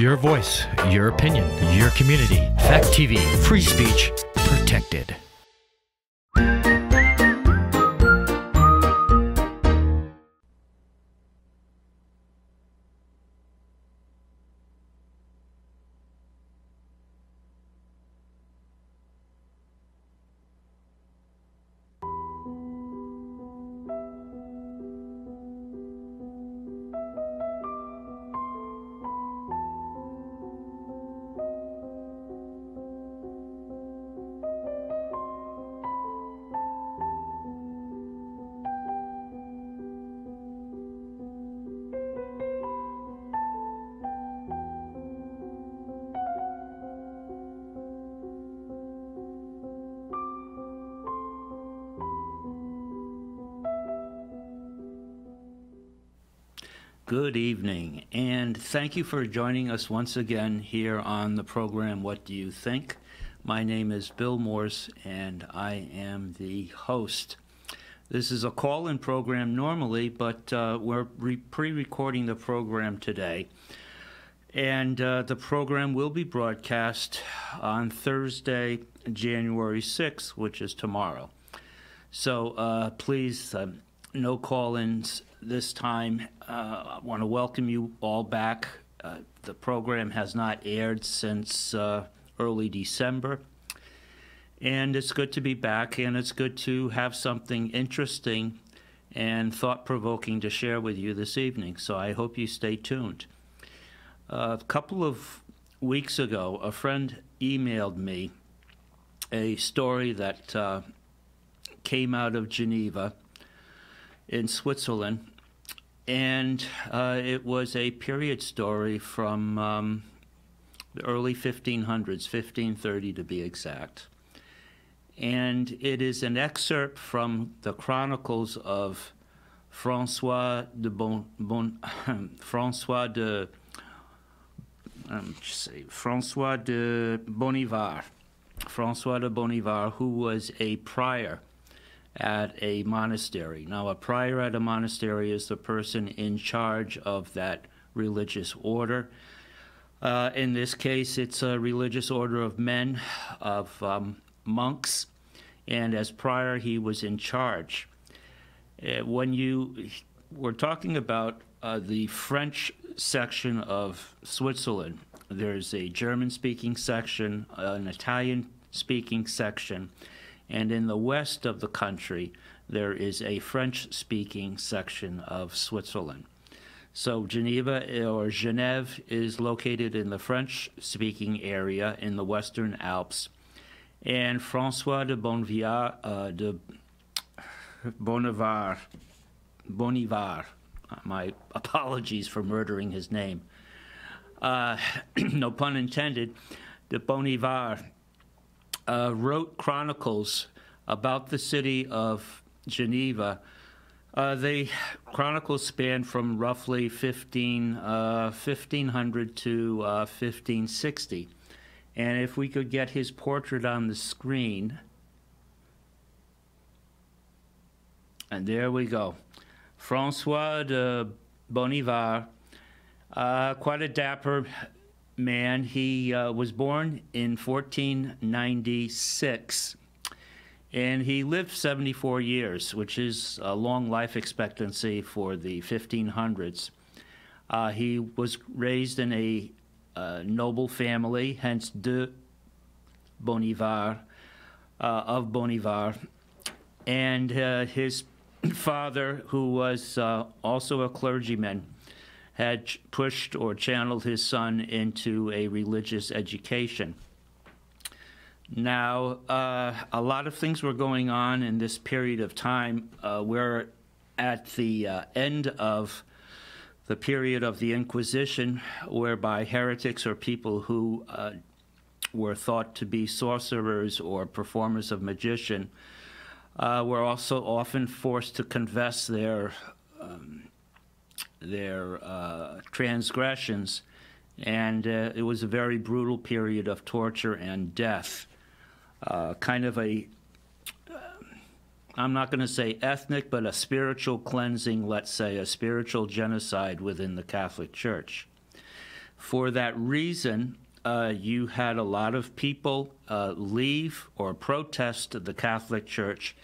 Your voice, your opinion, your community. Fact TV, free speech, protected. Good evening, and thank you for joining us once again here on the program, What Do You Think? My name is Bill Morse, and I am the host. This is a call-in program normally, but we're pre-recording the program today. And the program will be broadcast on Thursday, January 6th, which is tomorrow. So please, no call-ins this time. I want to welcome you all back. The program has not aired since early December, and it's good to be back, and it's good to have something interesting and thought-provoking to share with you this evening, so I hope you stay tuned. A couple of weeks ago, a friend emailed me a story that came out of Geneva in Switzerland, and it was a period story from the early 1500s, 1530 to be exact. And it is an excerpt from the Chronicles of François de Bonivard, who was a prior at a monastery. Now, a prior at a monastery is the person in charge of that religious order. In this case, it's a religious order of men, of monks, and as prior, he was in charge. When we're talking about the French section of Switzerland, there's a German-speaking section, an Italian-speaking section, and in the west of the country, there is a French-speaking section of Switzerland. So Geneva, or Genève, is located in the French-speaking area in the Western Alps. And François de Bonivard, my apologies for murdering his name, no pun intended, de Bonivard, wrote chronicles about the city of Geneva. The chronicles span from roughly 1500 to 1560. And if we could get his portrait on the screen. And there we go. François de Bonivard, quite a dapper man. He was born in 1496, and he lived 74 years, which is a long life expectancy for the 1500s. He was raised in a noble family, hence de Bonivard, of Bonivard, and his father, who was also a clergyman, had pushed or channeled his son into a religious education. Now, a lot of things were going on in this period of time. We're at the end of the period of the Inquisition, whereby heretics, or people who were thought to be sorcerers or performers of magician, were also often forced to confess their transgressions, and it was a very brutal period of torture and death. Kind of a, I'm not going to say ethnic, but a spiritual cleansing, let's say, a spiritual genocide within the Catholic Church. For that reason, you had a lot of people leave or protest the Catholic Church,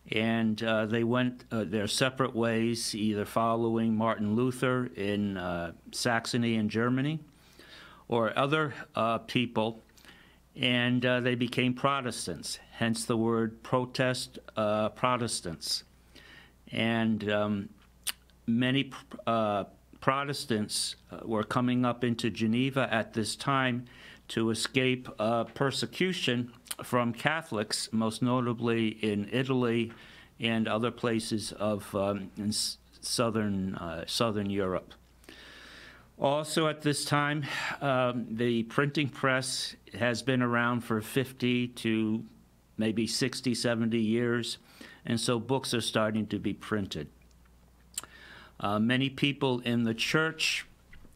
and they went their separate ways, either following Martin Luther in Saxony in Germany or other people, and they became Protestants, hence the word protest Protestants. And many Protestants were coming up into Geneva at this time to escape persecution from Catholics, most notably in Italy and other places of in southern Europe. Also at this time, the printing press has been around for 50 to maybe 60, 70 years, and so books are starting to be printed. Many people in the church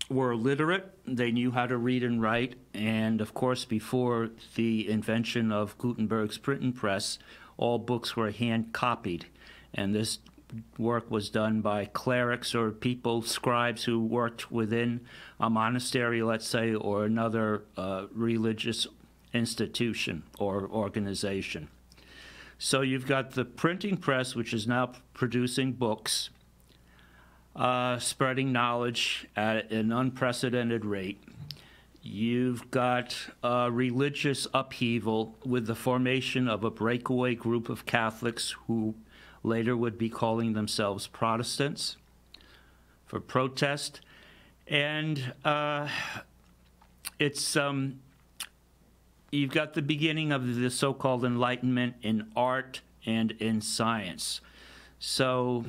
were literate. They knew how to read and write, and of course, before the invention of Gutenberg's printing press, all books were hand-copied, and this work was done by clerics or people, scribes who worked within a monastery, let's say, or another religious institution or organization. So you've got the printing press, which is now producing books, spreading knowledge at an unprecedented rate. You've got religious upheaval with the formation of a breakaway group of Catholics who later would be calling themselves Protestants for protest. And you've got the beginning of the so-called Enlightenment in art and in science. So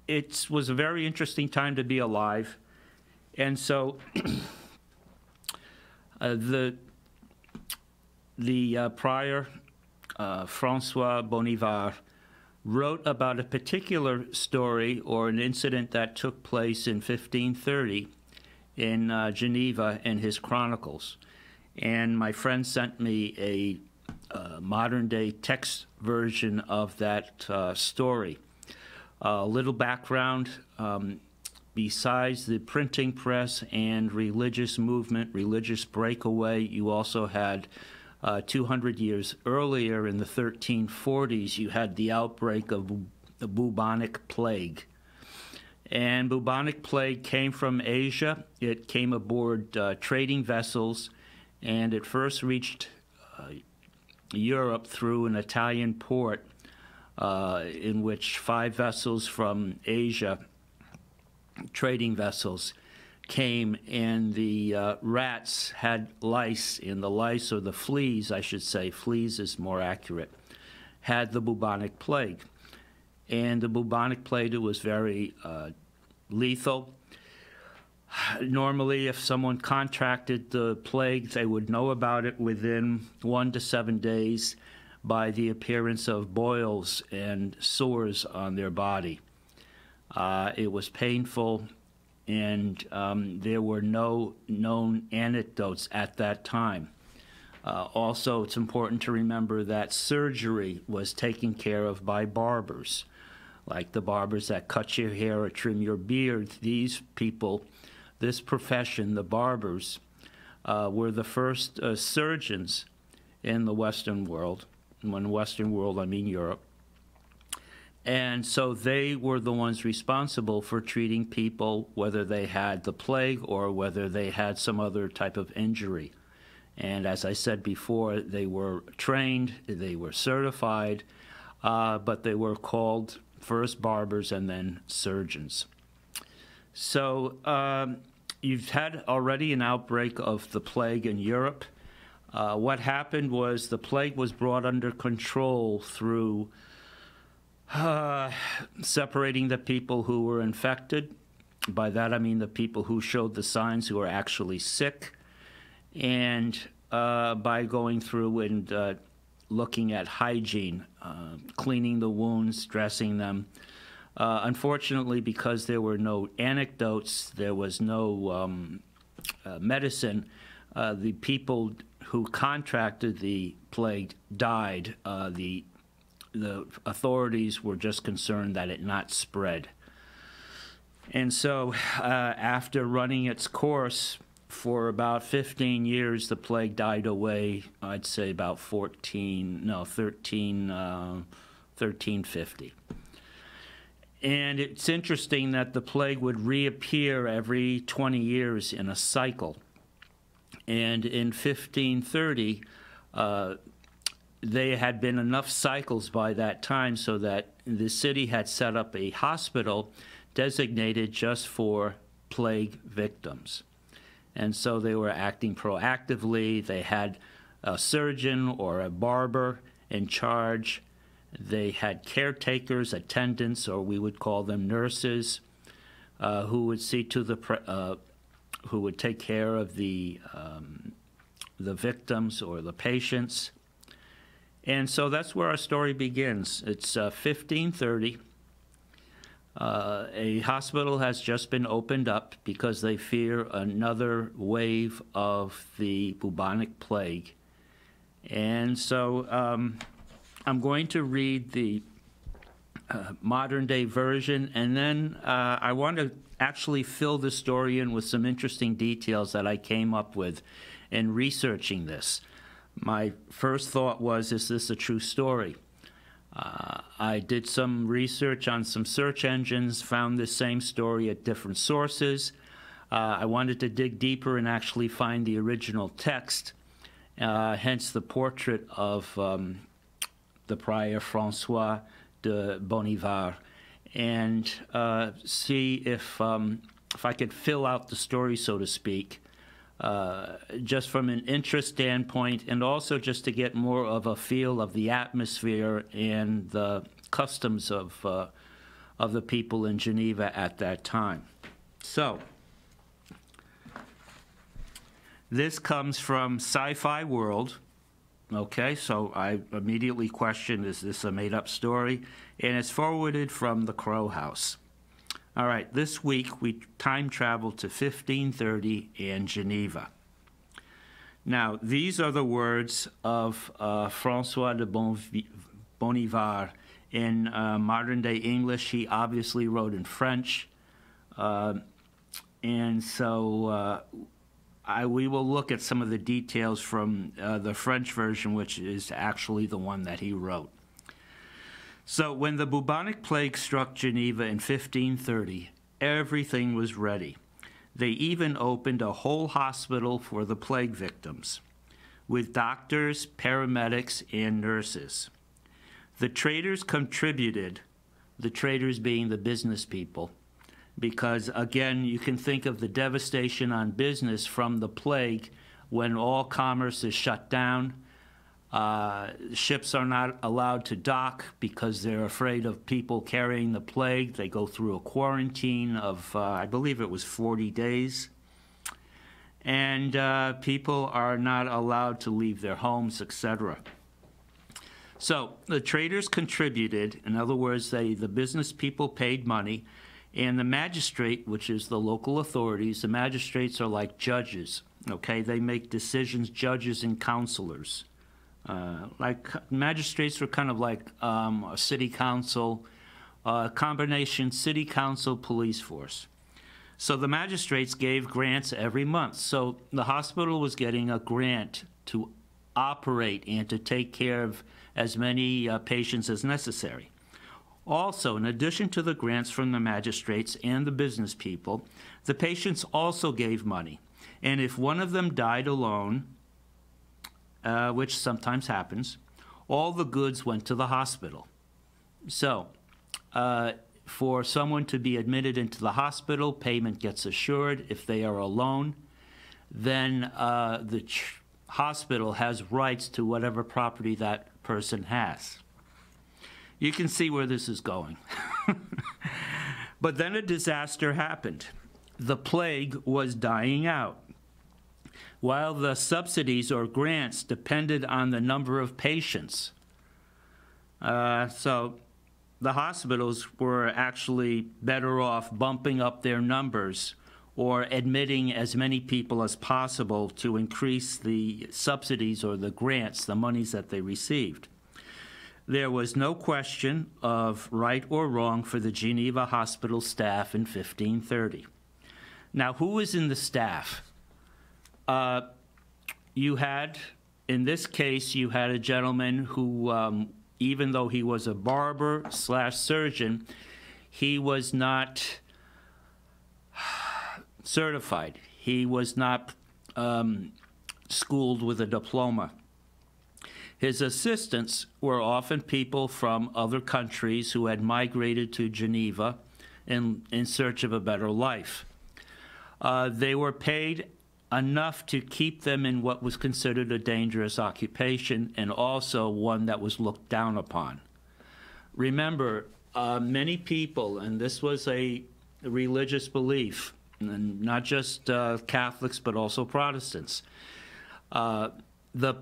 it was a very interesting time to be alive. And so the prior Francois Bonivard wrote about a particular story or an incident that took place in 1530 in Geneva in his chronicles. And my friend sent me a modern-day text version of that story. A little background, besides the printing press and religious movement, religious breakaway, you also had 200 years earlier in the 1340s, you had the outbreak of the bubonic plague. And bubonic plague came from Asia. It came aboard trading vessels, and it first reached Europe through an Italian port in which 5 vessels from Asia, trading vessels, came, and the rats had lice, and the lice, or the fleas, I should say, fleas is more accurate, had the bubonic plague. And the bubonic plague was very lethal. Normally, if someone contracted the plague, they would know about it within 1 to 7 days by the appearance of boils and sores on their body. It was painful, and there were no known antidotes at that time. Also, it's important to remember that surgery was taken care of by barbers, like the barbers that cut your hair or trim your beard. These people, this profession, the barbers, were the first surgeons in the Western world. And when Western world, I mean Europe. And so they were the ones responsible for treating people, whether they had the plague or whether they had some other type of injury. And as I said before, they were trained, they were certified, but they were called first barbers and then surgeons. So you've had already an outbreak of the plague in Europe. What happened was the plague was brought under control through separating the people who were infected. By that I mean the people who showed the signs who were actually sick, and by going through and looking at hygiene, cleaning the wounds, dressing them. Unfortunately, because there were no antidotes, there was no medicine, the people who contracted the plague died. The authorities were just concerned that it not spread. And so after running its course for about 15 years, the plague died away, I'd say about 1350. And it's interesting that the plague would reappear every 20 years in a cycle. And in 1530, there had been enough cycles by that time so that the city had set up a hospital designated just for plague victims. And so they were acting proactively. They had a surgeon or a barber in charge. They had caretakers, attendants, or we would call them nurses, who would see to who would take care of the victims or the patients. And so that's where our story begins. It's 1530. A hospital has just been opened up because they fear another wave of the bubonic plague. And so I'm going to read the modern-day version, and then I want to actually fill the story in with some interesting details that I came up with in researching this. My first thought was, is this a true story? I did some research on some search engines, found the same story at different sources. I wanted to dig deeper and actually find the original text, hence the portrait of the prior François de Bonivard, and see if I could fill out the story, so to speak, just from an interest standpoint, and also just to get more of a feel of the atmosphere and the customs of the people in Geneva at that time. So, this comes from Sci-Fi World. Okay, so I immediately questioned, is this a made-up story? And it's forwarded from the Crow House. All right, this week we time traveled to 1530 in Geneva. Now, these are the words of François de Bonivard in modern-day English. He obviously wrote in French. And so we will look at some of the details from the French version, which is actually the one that he wrote. So when the bubonic plague struck Geneva in 1530, everything was ready. They even opened a whole hospital for the plague victims, with doctors, paramedics, and nurses. The traders contributed, the traders being the business people, because, again, you can think of the devastation on business from the plague when all commerce is shut down. Ships are not allowed to dock because they're afraid of people carrying the plague. They go through a quarantine of, I believe it was 40 days. And people are not allowed to leave their homes, etc. So the traders contributed. In other words, the business people paid money. And the magistrate, which is the local authorities, the magistrates are like judges, okay? They make decisions, judges and counselors. Like magistrates are kind of like a city council, combination city council police force. So the magistrates gave grants every month. So the hospital was getting a grant to operate and to take care of as many patients as necessary. Also, in addition to the grants from the magistrates and the business people, the patients also gave money. And if one of them died alone, which sometimes happens, all the goods went to the hospital. So, for someone to be admitted into the hospital, payment gets assured. If they are alone, then the hospital has rights to whatever property that person has. You can see where this is going. But then a disaster happened. The plague was dying out. While the subsidies or grants depended on the number of patients. So the hospitals were actually better off bumping up their numbers or admitting as many people as possible to increase the subsidies or the grants, the monies that they received. There was no question of right or wrong for the Geneva hospital staff in 1530. Now, who was in the staff? You had, in this case, you had a gentleman who, even though he was a barber slash surgeon, he was not certified. He was not schooled with a diploma. His assistants were often people from other countries who had migrated to Geneva in search of a better life. They were paid enough to keep them in what was considered a dangerous occupation and also one that was looked down upon. Remember, many people, and this was a religious belief, and not just Catholics but also Protestants, the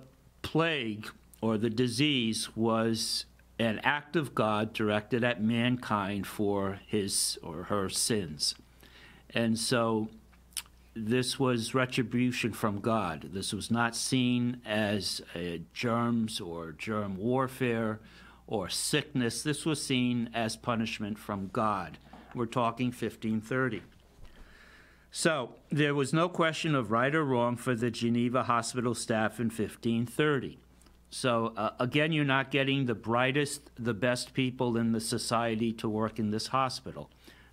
plague or the disease was an act of God directed at mankind for his or her sins. And so this was retribution from God. This was not seen as germs or germ warfare or sickness. This was seen as punishment from God. We're talking 1530. So there was no question of right or wrong for the Geneva hospital staff in 1530. So again, you're not getting the brightest, the best people in the society to work in this hospital.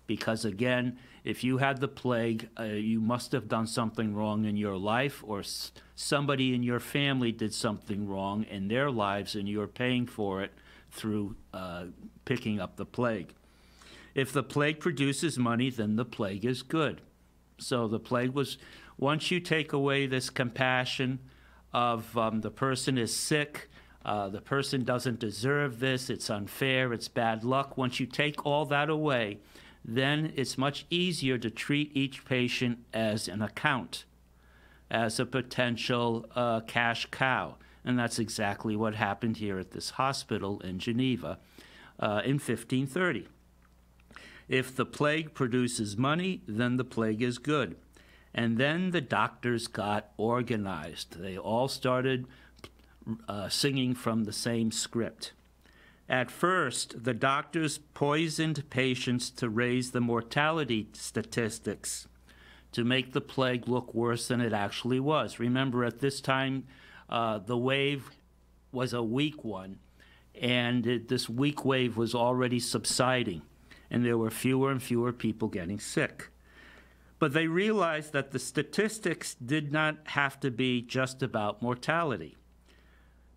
Because again, if you had the plague, you must have done something wrong in your life, or somebody in your family did something wrong in their lives, and you're paying for it through picking up the plague. If the plague produces money, then the plague is good. So the plague was, once you take away this compassion of the person is sick, the person doesn't deserve this, it's unfair, it's bad luck, once you take all that away, then it's much easier to treat each patient as an account, as a potential cash cow. And that's exactly what happened here at this hospital in Geneva in 1530. If the plague produces money, then the plague is good. And then the doctors got organized. They all started singing from the same script. At first, the doctors poisoned patients to raise the mortality statistics, to make the plague look worse than it actually was. Remember, at this time, the wave was a weak one, and this weak wave was already subsiding, and there were fewer and fewer people getting sick. But they realized that the statistics did not have to be just about mortality,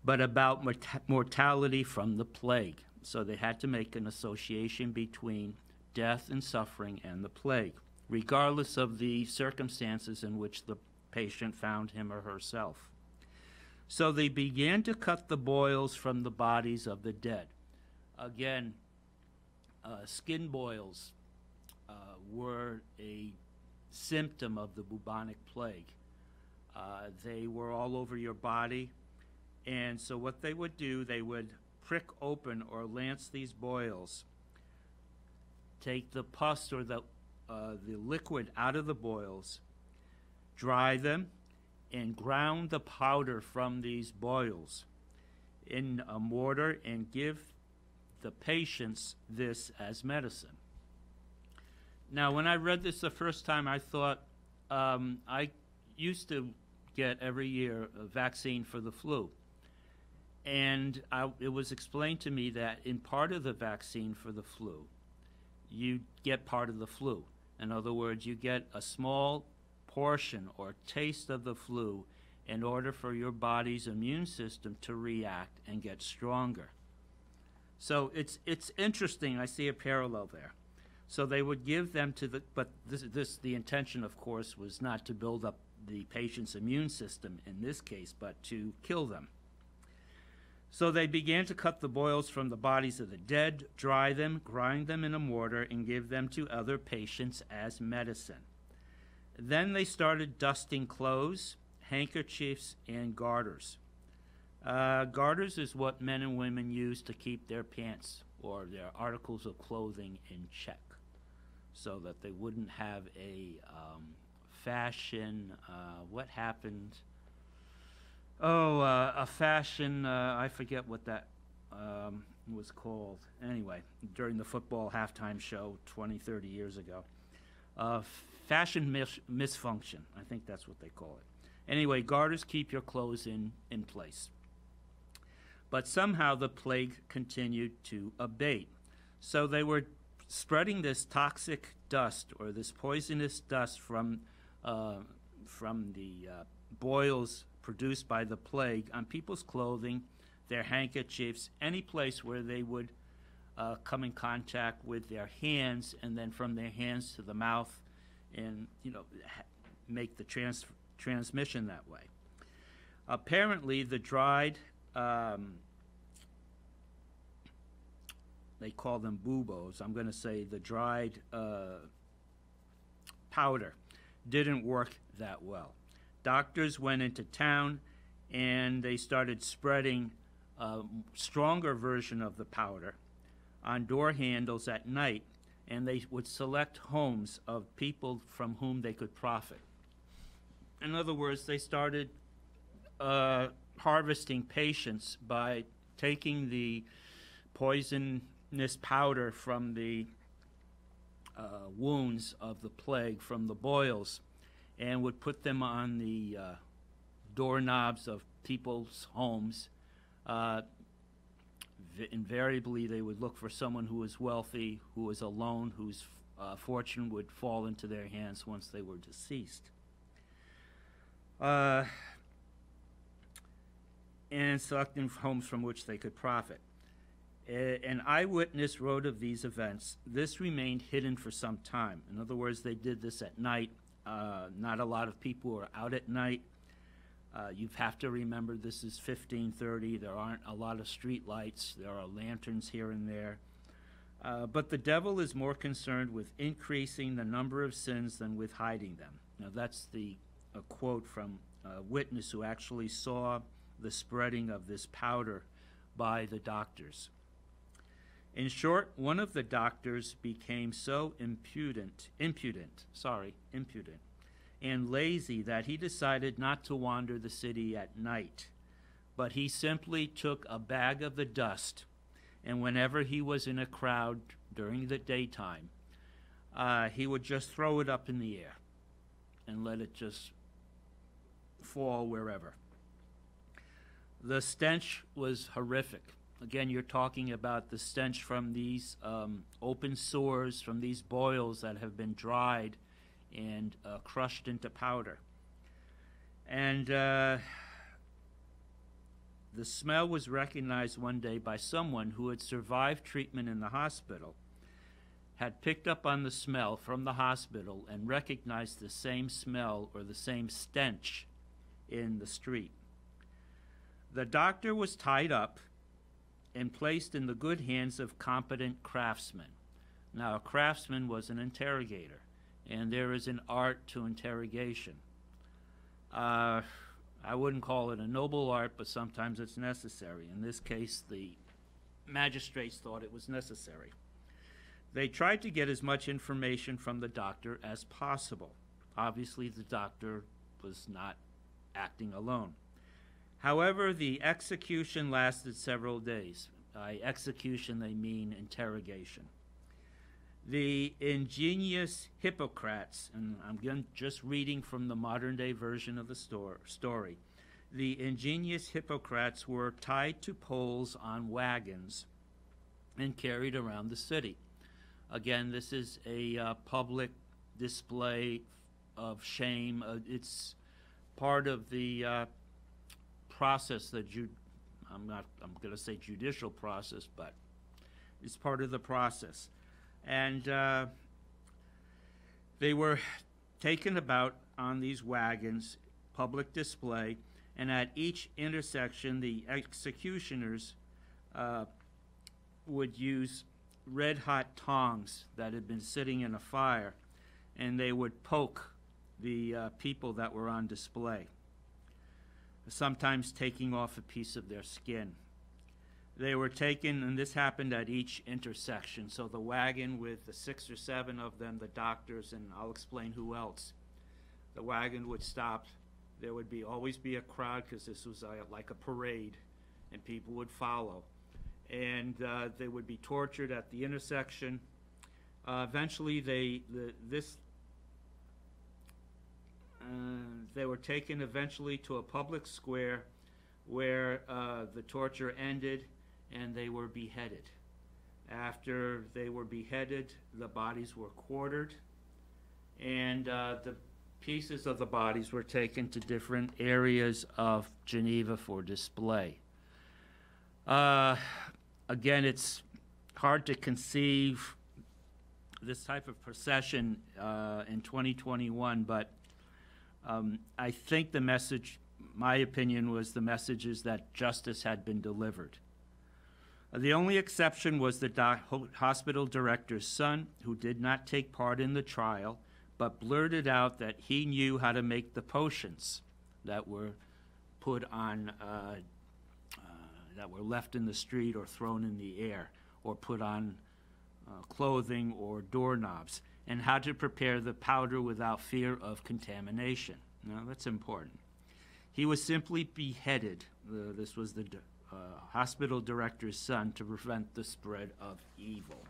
but about mortality from the plague. So they had to make an association between death and suffering and the plague, regardless of the circumstances in which the patient found him or herself. So they began to cut the boils from the bodies of the dead. Again, skin boils were a symptom of the bubonic plague. They were all over your body, and so what they would do, they would prick open or lance these boils, take the pus or the liquid out of the boils, dry them, and ground the powder from these boils in a mortar and give the patients this as medicine. Now, when I read this the first time, I thought, I used to get every year a vaccine for the flu. And it was explained to me that in part of the vaccine for the flu, you get part of the flu. In other words, you get a small portion or taste of the flu in order for your body's immune system to react and get stronger. So it's interesting. I see a parallel there. So they would give them to but the intention, of course, was not to build up the patient's immune system in this case, but to kill them. So they began to cut the boils from the bodies of the dead, dry them, grind them in a mortar, and give them to other patients as medicine. Then they started dusting clothes, handkerchiefs, and garters. Garters is what men and women use to keep their pants or their articles of clothing in check, so that they wouldn't have a fashion, what happened? A fashion, I forget what that was called, anyway, during the football halftime show 20, 30 years ago. Fashion misfunction, I think that's what they call it. Anyway, garters keep your clothes in place. But somehow the plague continued to abate. So they were spreading this toxic dust, or this poisonous dust from the boils produced by the plague on people's clothing, their handkerchiefs, any place where they would come in contact with their hands, and then from their hands to the mouth, and make the transmission that way. Apparently, the dried, they call them buboes. I'm going to say the dried powder didn't work that well. Doctors went into town and they started spreading a stronger version of the powder on door handles at night, and they would select homes of people from whom they could profit. In other words, they started harvesting patients by taking the poisonous powder from the wounds of the plague, from the boils, and would put them on the doorknobs of people's homes. Invariably, they would look for someone who was wealthy, who was alone, whose fortune would fall into their hands once they were deceased. And selecting homes from which they could profit. An eyewitness wrote of these events. This remained hidden for some time. In other words, they did this at night. Not a lot of people were out at night. You have to remember this is 1530. There aren't a lot of street lights. There are lanterns here and there. But the devil is more concerned with increasing the number of sins than with hiding them. Now that's a quote from a witness who actually saw the spreading of this powder by the doctors. In short, one of the doctors became so impudent, and lazy that he decided not to wander the city at night, but he simply took a bag of the dust, and whenever he was in a crowd during the daytime, he would just throw it up in the air and let it just fall wherever. The stench was horrific. Again, you're talking about the stench from these open sores, from these boils that have been dried and crushed into powder. And the smell was recognized one day by someone who had survived treatment in the hospital, had picked up on the smell from the hospital and recognized the same smell or the same stench in the street. The doctor was tied up and placed in the good hands of competent craftsmen. Now, a craftsman was an interrogator, and there is an art to interrogation. I wouldn't call it a noble art, but sometimes it's necessary. In this case, the magistrates thought it was necessary. They tried to get as much information from the doctor as possible. Obviously, the doctor was not acting alone. However, the execution lasted several days. By execution, they mean interrogation. The ingenious Hippocrates, and I'm just reading from the modern-day version of the story. The ingenious Hippocrates were tied to poles on wagons and carried around the city. Again, this is a public display of shame. It's part of the process that I'm going to say judicial process, but it's part of the process. And they were taken about on these wagons, public display, and at each intersection, the executioners would use red-hot tongs that had been sitting in a fire, and they would poke the people that were on display, sometimes taking off a piece of their skin. They were taken, and this happened at each intersection. So the wagon with the 6 or 7 of them, the doctors, and I'll explain who else. The wagon would stop. There would always be a crowd because this was like a parade, and people would follow. and they would be tortured at the intersection. Eventually, they were taken eventually to a public square where the torture ended, and they were beheaded. After they were beheaded, the bodies were quartered, and the pieces of the bodies were taken to different areas of Geneva for display. Again, it's hard to conceive this type of procession in 2021, but I think the message, my opinion, was the message is that justice had been delivered. The only exception was the hospital director's son, who did not take part in the trial, but blurted out that he knew how to make the potions that were put on, that were left in the street or thrown in the air, or put on clothing or doorknobs, and how to prepare the powder without fear of contamination. Now, that's important. He was simply beheaded. This was the hospital director's son, to prevent the spread of evil.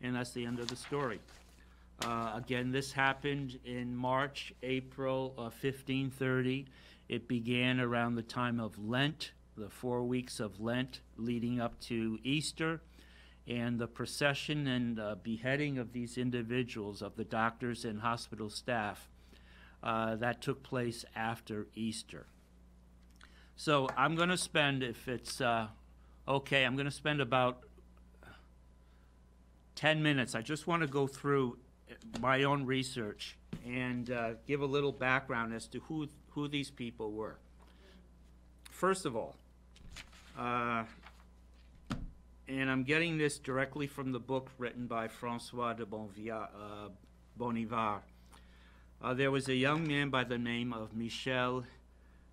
And that's the end of the story. Again, this happened in March, April of 1530. It began around the time of Lent, the 4 weeks of Lent leading up to Easter, and the procession and beheading of these individuals, of the doctors and hospital staff, that took place after Easter. So I'm going to spend, if it's okay, I'm going to spend about 10 minutes. I just want to go through my own research and give a little background as to who these people were. First of all, and I'm getting this directly from the book written by François de Bonivard. There was a young man by the name of Michel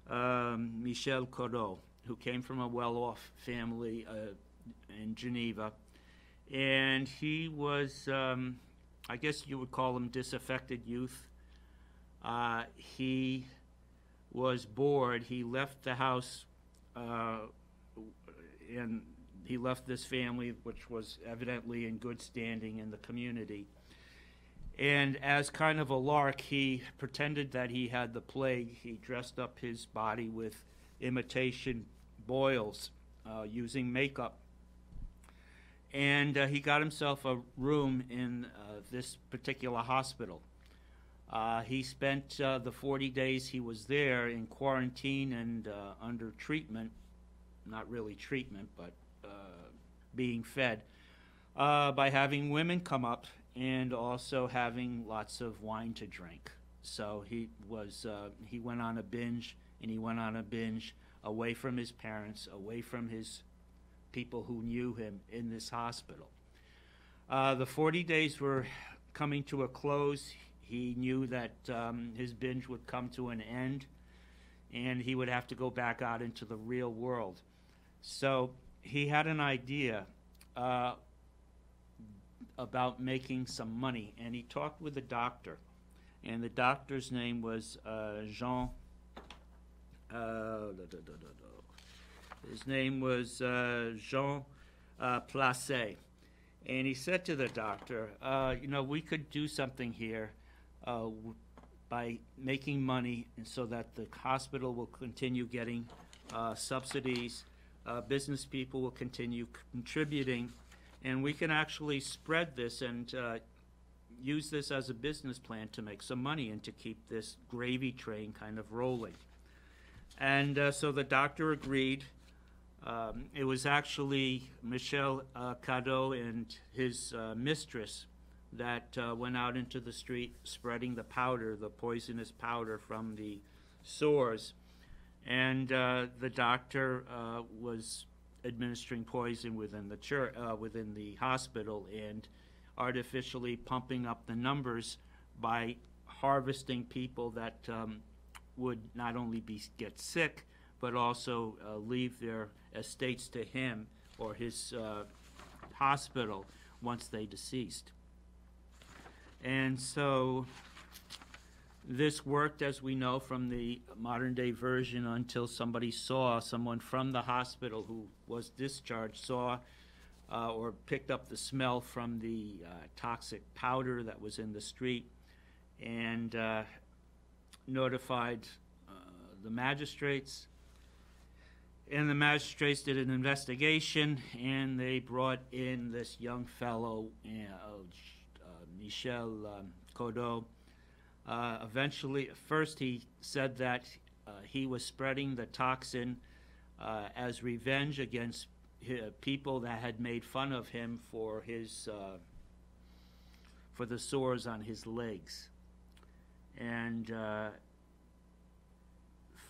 Corot, who came from a well-off family in Geneva, and he was, I guess you would call him disaffected youth. He was bored. He left the house, and he left this family, which was evidently in good standing in the community. And as kind of a lark, he pretended that he had the plague. He dressed up his body with imitation boils using makeup. And he got himself a room in this particular hospital. He spent the 40 days he was there in quarantine and under treatment, not really treatment, but being fed, by having women come up and also having lots of wine to drink. So he went on a binge, and he went on a binge away from his parents, away from his people who knew him in this hospital. The 40 days were coming to a close. He knew that his binge would come to an end, and he would have to go back out into the real world. So he had an idea about making some money, and he talked with a doctor, and the doctor's name was Jean. His name was Jean Placé, and he said to the doctor, we could do something here by making money, and so that the hospital will continue getting subsidies, business people will continue contributing, and we can actually spread this and use this as a business plan to make some money and to keep this gravy train kind of rolling. And so the doctor agreed. It was actually Michel Corot and his mistress that went out into the street spreading the powder, the poisonous powder from the sores. And the doctor was administering poison within the within the hospital, and artificially pumping up the numbers by harvesting people that would not only get sick, but also leave their estates to him or his hospital once they deceased. And so This worked, as we know, from the modern-day version until someone from the hospital who was discharged saw or picked up the smell from the toxic powder that was in the street and notified the magistrates. And the magistrates did an investigation, and they brought in this young fellow, Michel Codot. Eventually, first he said that he was spreading the toxin as revenge against people that had made fun of him for the sores on his legs. And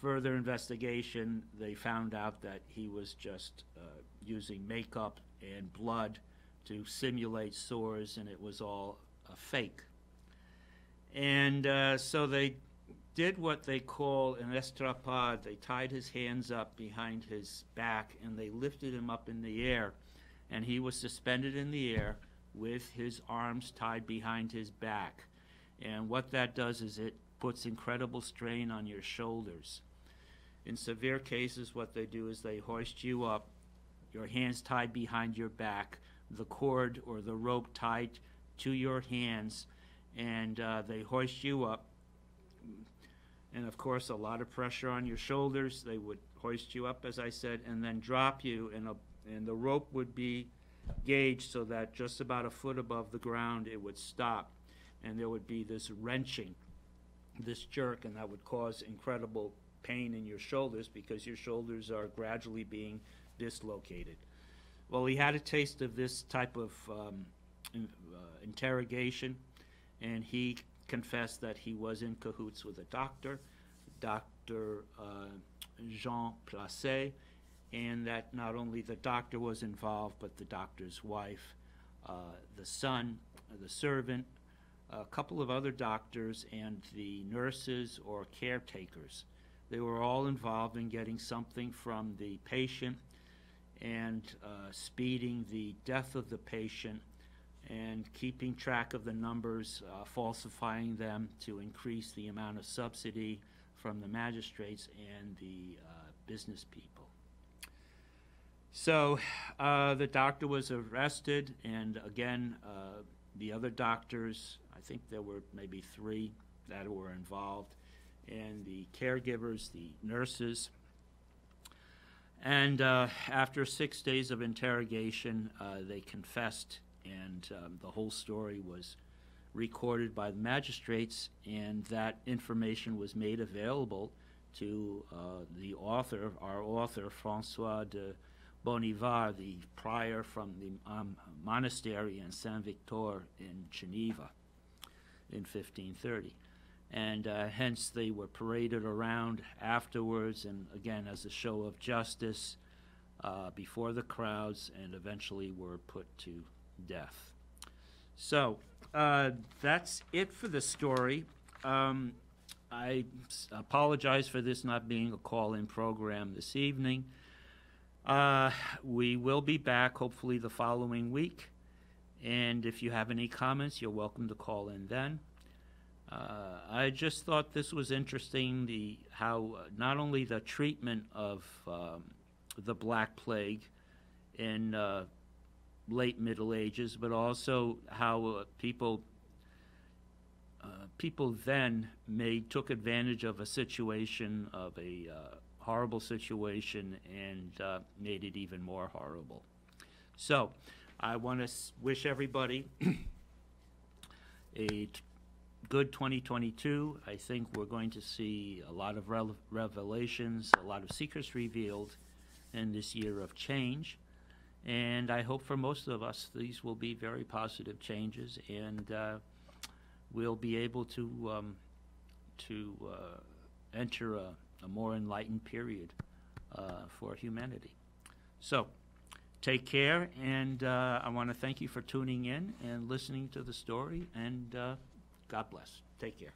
further investigation, they found out that he was just using makeup and blood to simulate sores, and it was all a fake. And so they did what they call an estrapade. They tied his hands up behind his back, and they lifted him up in the air, and he was suspended in the air with his arms tied behind his back. And what that does is it puts incredible strain on your shoulders. In severe cases, what they do is they hoist you up, your hands tied behind your back, the cord or the rope tied to your hands, and they hoist you up. And of course, a lot of pressure on your shoulders. They would hoist you up, as I said, and then drop you, and the rope would be gauged so that just about a foot above the ground it would stop, and there would be this wrenching, this jerk, and that would cause incredible pain in your shoulders because your shoulders are gradually being dislocated. Well, he had a taste of this type of interrogation, and he confessed that he was in cahoots with a doctor, Dr. Jean Placé, and that not only the doctor was involved, but the doctor's wife, the son, the servant, a couple of other doctors, and the nurses or caretakers. They were all involved in getting something from the patient and speeding the death of the patient and keeping track of the numbers, falsifying them to increase the amount of subsidy from the magistrates and the business people. So the doctor was arrested, and again, the other doctors, I think there were maybe 3 that were involved, and the caregivers, the nurses. And after 6 days of interrogation, they confessed, and the whole story was recorded by the magistrates, and that information was made available to the author, our author, François de Bonnivard, the prior from the monastery in Saint-Victor in Geneva in 1530. And hence they were paraded around afterwards, and again as a show of justice before the crowds, and eventually were put to death. So that's it for the story. I apologize for this not being a call-in program this evening. We will be back hopefully the following week, and if you have any comments, you're welcome to call in then. I just thought this was interesting, how not only the treatment of the Black Plague in late Middle Ages, but also how people then took advantage of a situation, of a horrible situation, and made it even more horrible. So I want to wish everybody a good 2022. I think we're going to see a lot of revelations, a lot of secrets revealed in this year of change. And I hope for most of us these will be very positive changes, and we'll be able to enter a more enlightened period for humanity. So take care, and I want to thank you for tuning in and listening to the story, and God bless. Take care.